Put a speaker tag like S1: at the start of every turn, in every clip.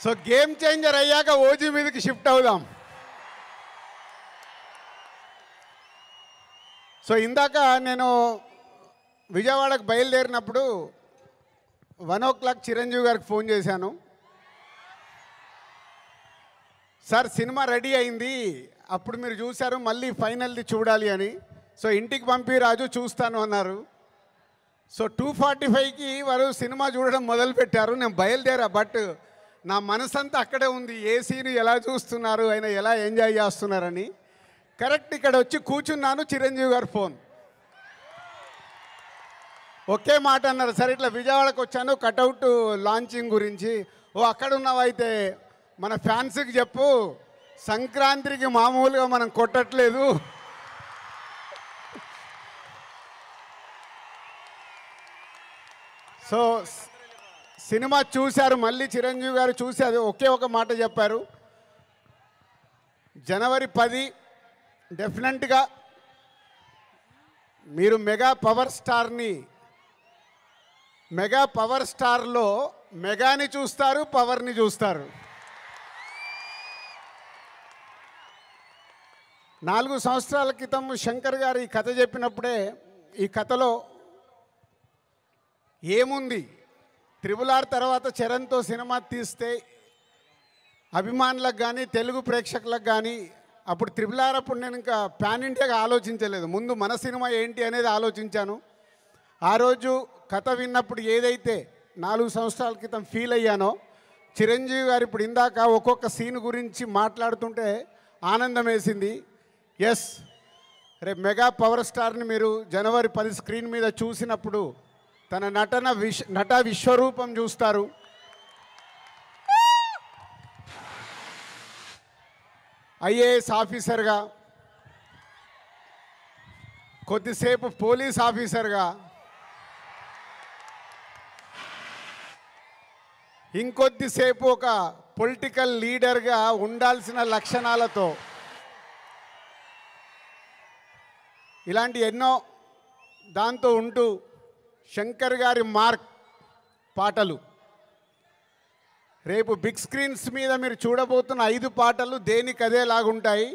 S1: So game changer అయ్యాక OG మీదకి shift అవుదాం. సో ఇందాక నేను విజయవాడకు బయలుదేరినప్పుడు 1 o'clock చిరంజీవి గారికి ఫోన్ చేశాను. సార్ సినిమా రెడీ అయింది, అప్పుడు మీరు చూశారు, మళ్ళీ ఫైనల్ది చూడాలి అని. సో ఇంటికి పంపి రాజు చూస్తాను అన్నారు. సో 2:45కి వారు సినిమా చూడడం మొదలుపెట్టారు. నేను బయలుదేరా, బట్ నా మనసంతా అక్కడే ఉంది. ఏ సీన్ ఎలా చూస్తున్నారు, ఆయన ఎలా ఎంజాయ్ చేస్తున్నారని. కరెక్ట్ ఇక్కడ వచ్చి కూర్చున్నాను, చిరంజీవి గారు ఫోన్. ఒకే మాట అన్నారు, సరే ఇట్లా విజయవాడకు వచ్చాను కటౌట్ లాంచింగ్ గురించి. ఓ అక్కడ ఉన్నావైతే మన ఫ్యాన్స్కి చెప్పు, సంక్రాంతికి మామూలుగా మనం కొట్టట్లేదు, సో సినిమా చూశారు. మళ్ళీ చిరంజీవి గారు చూసి అది ఒకే ఒక మాట చెప్పారు, జనవరి 10 డెఫినెట్గా మీరు మెగా పవర్ స్టార్లో మెగాని చూస్తారు, పవర్ని చూస్తారు. 4 సంవత్సరాల క్రితం శంకర్ గారు ఈ కథ చెప్పినప్పుడే, ఈ కథలో ఏముంది, RRR తర్వాత చరణ్తో సినిమా తీస్తే అభిమానులకు కానీ తెలుగు ప్రేక్షకులకు కానీ, అప్పుడు RRR అప్పుడు నేను ఇంకా పాన్ ఇండియాగా ఆలోచించలేదు, ముందు మన సినిమా ఏంటి అనేది ఆలోచించాను. ఆ రోజు కథ విన్నప్పుడు ఏదైతే 4 సంవత్సరాల క్రితం ఫీల్ అయ్యానో, చిరంజీవి గారు ఇప్పుడు ఇందాక ఒక్కొక్క సీన్ గురించి మాట్లాడుతుంటే ఆనందం వేసింది. ఎస్, రేపు మెగా పవర్ స్టార్ని మీరు జనవరి 10 స్క్రీన్ మీద చూసినప్పుడు తన నట విశ్వరూపం చూస్తారు. ఐఏఎస్ ఆఫీసర్గా, కొద్దిసేపు పోలీస్ ఆఫీసర్గా, ఇంకొద్దిసేపు ఒక పొలిటికల్ లీడర్గా ఉండాల్సిన లక్షణాలతో, ఇలాంటి ఎన్నో దాంతో ఉంటూ శంకర్ గారి మార్క్ పాటలు, రేపు బిగ్ స్క్రీన్స్ మీద మీరు చూడబోతున్న 5 పాటలు దేనికి అదేలాగుంటాయి.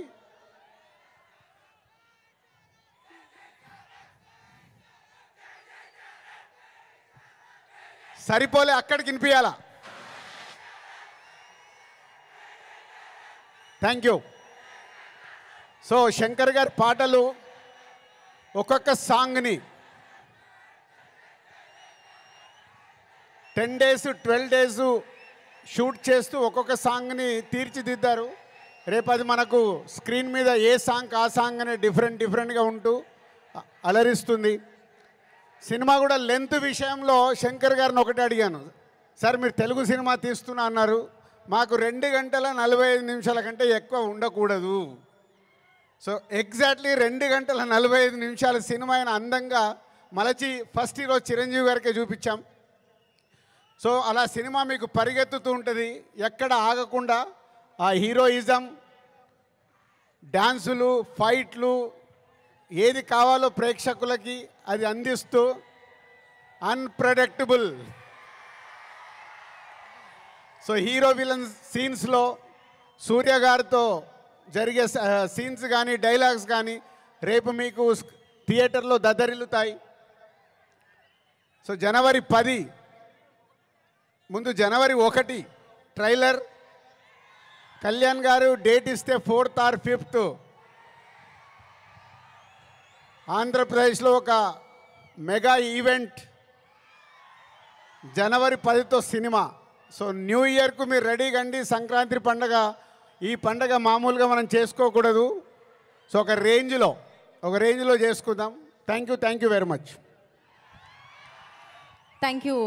S1: సరిపోలే, అక్కడికి వినిపించాలా. Thank you. సో శంకర్ గారి పాటలు ఒక్కొక్క సాంగ్ని 10 days 12 days షూట్ చేస్తూ ఒక్కొక్క సాంగ్ని తీర్చిదిద్దారు. రేపు అది మనకు స్క్రీన్ మీద ఏ సాంగ్ ఆ సాంగ్ అనే డిఫరెంట్గా ఉంటూ అలరిస్తుంది. సినిమా కూడా లెంత్ విషయంలో శంకర్ గారిని ఒకటి అడిగాను, సార్ మీరు తెలుగు సినిమా తీస్తున్నా అన్నారు, మాకు 2 గంటల 45 నిమిషాల కంటే ఎక్కువ ఉండకూడదు. సో ఎగ్జాక్ట్లీ 2 గంటల 45 నిమిషాల సినిమా అయిన అందంగా మలచి ఫస్ట్ ఈరోజు చిరంజీవి గారికే చూపించాం. సో అలా సినిమా మీకు పరిగెత్తుతూ ఉంటుంది, ఎక్కడ ఆగకుండా ఆ హీరోయిజం, డ్యాన్సులు, ఫైట్లు, ఏది కావాలో ప్రేక్షకులకి అది అందిస్తూ అన్ప్రెడిక్టబుల్. సో హీరో విలన్ సీన్స్లో సూర్య గారితో జరిగే సీన్స్ కానీ డైలాగ్స్ కానీ రేపు మీకు థియేటర్లో దద్దరిల్లుతాయి. సో జనవరి 10 ముందు జనవరి 1 ట్రైలర్, కళ్యాణ్ గారు డేట్ ఇస్తే 4th or 5th ఆంధ్రప్రదేశ్లో ఒక మెగా ఈవెంట్, జనవరి 10తో సినిమా. సో న్యూ ఇయర్కు మీరు రెడీగా అండి. సంక్రాంతి పండగ, ఈ పండగ మామూలుగా మనం చేసుకోకూడదు. సో ఒక రేంజ్లో చేసుకుందాం. Thank you very much.
S2: Thank you.